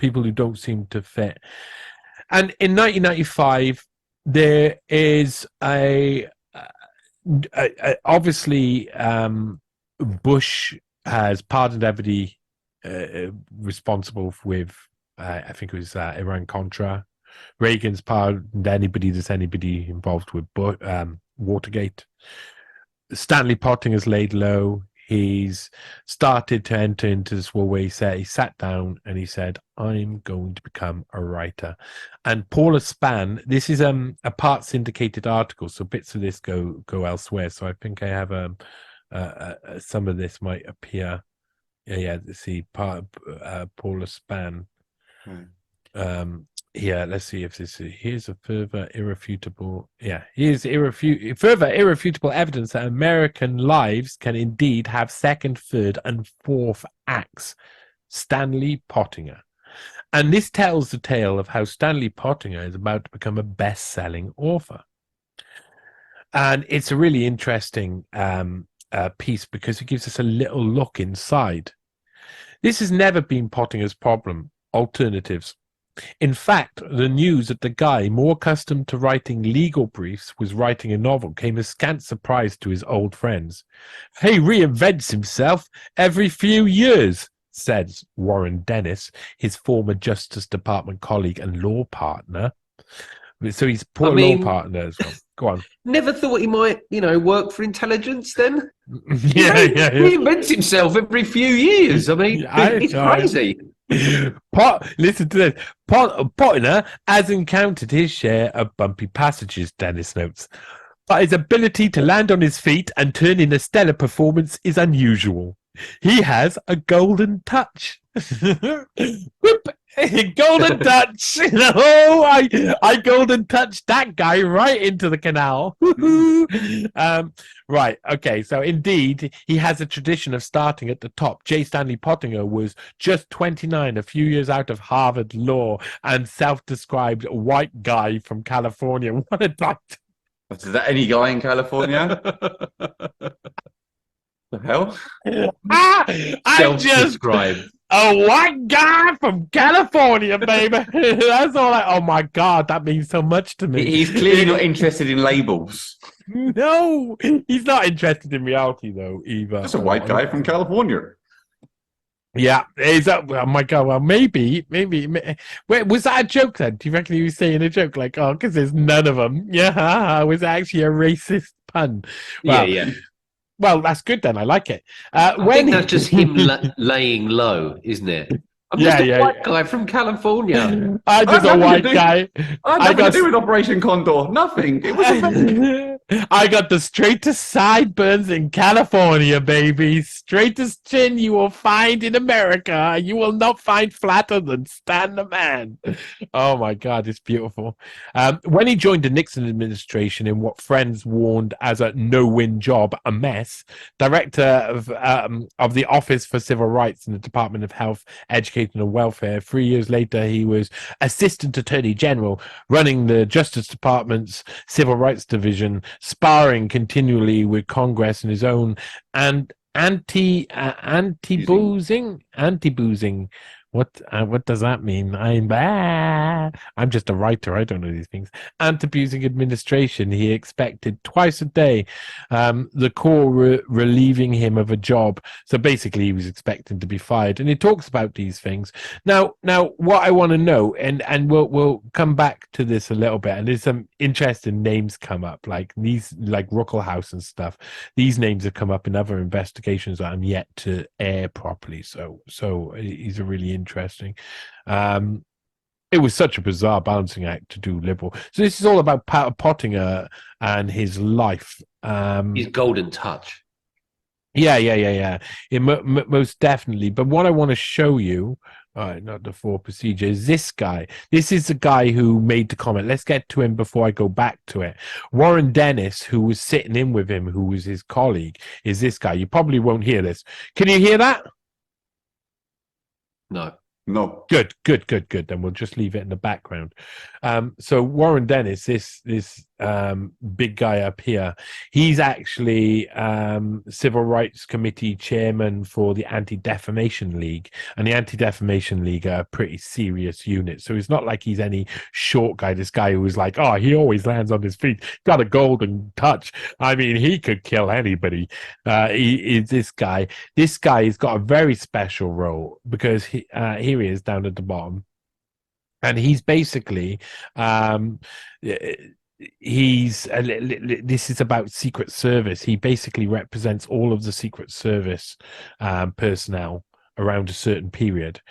people who don't seem to fit. And in 1995, there is obviously Bush has pardoned everybody responsible with, I think it was Iran-Contra. Reagan's pardoned anybody involved with Watergate. Stanley Pottinger's laid low. He's started to enter into this war where he sat down and he said, I'm going to become a writer. And Paula Spann, this is a part syndicated article, so bits of this go elsewhere. So I think I have some of this might appear. Yeah, see, Paula Spann. Yeah, let's see if this is. Here's a further irrefutable. Yeah, here's further irrefutable evidence that American lives can indeed have second, third, and fourth acts. Stanley Pottinger, and this tells the tale of how Stanley Pottinger is about to become a best-selling author. And it's a really interesting piece because it gives us a little look inside. This has never been Pottinger's problem. Alternatives. In fact, the news that the guy more accustomed to writing legal briefs was writing a novel came as scant surprise to his old friends. He reinvents himself every few years, says Warren Dennis, his former Justice Department colleague and law partner. So he's law partner as well. Go on. Never thought he might, work for intelligence then? Yeah. He invents himself every few years. I mean, it's crazy. Listen to this. Pottinger has encountered his share of bumpy passages, Dennis notes, but his ability to land on his feet and turn in a stellar performance is unusual. He has a golden touch. Golden touch. Oh, I golden touched that guy right into the canal. Right. Okay. So indeed, he has a tradition of starting at the top. J. Stanley Pottinger was just 29, a few years out of Harvard Law, and self-described white guy from California. What a doctor. Is that any guy in California? The hell? I'm just a white guy from California, baby. That's all. Oh my God, that means so much to me. He's clearly not interested in labels. No, he's not interested in reality though either. Just a white guy from California. Yeah, is that? Oh my God. Well, maybe. Wait, was that a joke then? Do you reckon he was saying a joke like, "Oh, because there's none of them"? Yeah, was that actually a racist pun? Well, yeah. Well, that's good then. I like it. I think that's just him laying low, isn't it? I'm just a white guy from California. I'm just a white guy. I got to do with Operation Condor. Nothing. It was I got the straightest sideburns in California, baby. Straightest chin you will find in America. You will not find flatter than Stan the Man. Oh my God, it's beautiful. When he joined the Nixon administration in what friends warned as a no-win job, a mess, director of the Office for Civil Rights in the Department of Health, Education and Welfare. 3 years later, he was Assistant Attorney General, running the Justice Department's Civil Rights Division, sparring continually with Congress and his own anti-boozing. What does that mean? I'm just a writer. I don't know these things. Anti-abusing administration. He expected twice a day, the Corps relieving him of a job. So basically, he was expecting to be fired. And he talks about these things. Now, what I want to know, and we'll come back to this a little bit. And there's some interesting names come up, like these, like Ruckelhaus and stuff. These names have come up in other investigations that I'm yet to air properly. So he's a really interesting. It was such a bizarre balancing act to do liberal. So this is all about Pottinger and his life. His golden touch. Yeah. Most definitely. But what I want to show you, not the four procedure, is this guy. This is the guy who made the comment. Let's get to him before I go back to it. Warren Dennis, who was sitting in with him, who was his colleague, is this guy. You probably won't hear this. Can you hear that? No. Good. Then we'll just leave it in the background. So Warren Dennis, this big guy up here, he's actually Civil Rights Committee chairman for the Anti-Defamation League, and the Anti-Defamation League are a pretty serious unit. So it's not like he's any short guy. This guy who was like, oh, he always lands on his feet, got a golden touch. I mean, he could kill anybody. He is this guy. This guy has got a very special role because here he is down at the bottom. And he's basically, this is about Secret Service. He basically represents all of the Secret Service personnel around a certain period.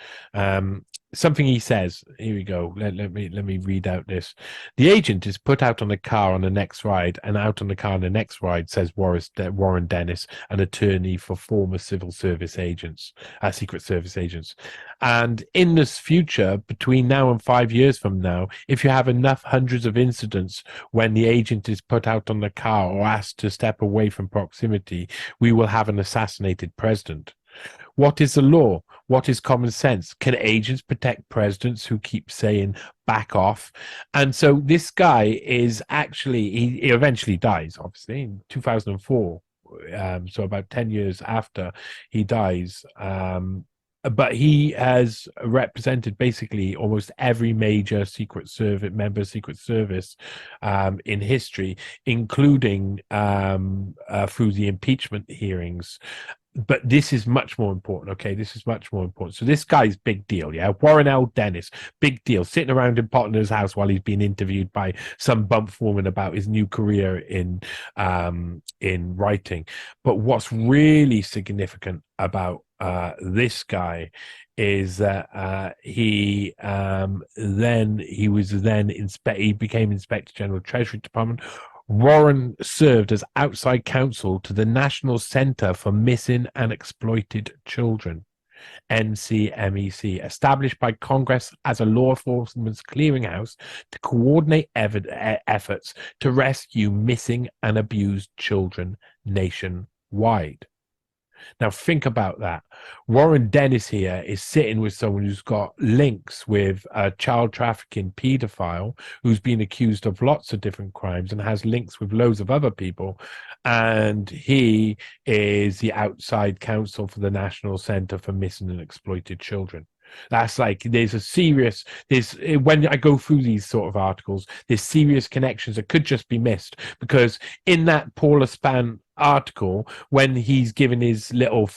Something he says, here we go. Let me read out this. The agent is put out on the car on the next ride, and out on the car on the next ride, says Warren Dennis, an attorney for former civil service agents, Secret Service agents. And in this future, between now and 5 years from now, if you have enough hundreds of incidents when the agent is put out on the car or asked to step away from proximity, we will have an assassinated president. What is the law? What is common sense? Can agents protect presidents who keep saying back off? And so this guy is actually, he eventually dies, obviously, in 2004. So about 10 years after he dies. But he has represented basically almost every major Secret Service member, Secret Service in history, including through the impeachment hearings. But this is much more important, okay? This is much more important. So this guy's big deal, yeah? Warren L. Dennis, big deal, sitting around in Pottinger's house while he's being interviewed by some bump woman about his new career in writing. But what's really significant about this guy is that he became Inspector General Treasury Department. Warren served as outside counsel to the National Center for Missing and Exploited Children, NCMEC, established by Congress as a law enforcement clearinghouse to coordinate efforts to rescue missing and abused children nationwide. Now, think about that. Warren Dennis here is sitting with someone who's got links with a child trafficking pedophile who's been accused of lots of different crimes and has links with loads of other people. And he is the outside counsel for the National Center for Missing and Exploited Children. That's like, when I go through these sort of articles, there's serious connections that could just be missed, because in that Paula Span article, when he's given his little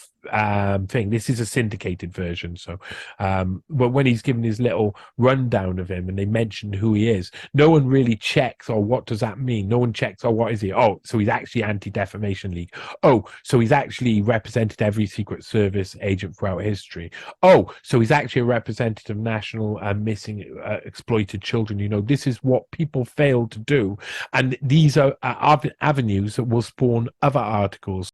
thing, this is a syndicated version, so but when he's given his little rundown of him and they mention who he is, no one really checks, or what does that mean? No one checks, what is he? Oh, so he's actually Anti-Defamation League. Oh, so he's actually represented every Secret Service agent throughout history. Oh, so he's actually a representative of national missing exploited children. You know, this is what people fail to do, and these are avenues that will spawn other articles.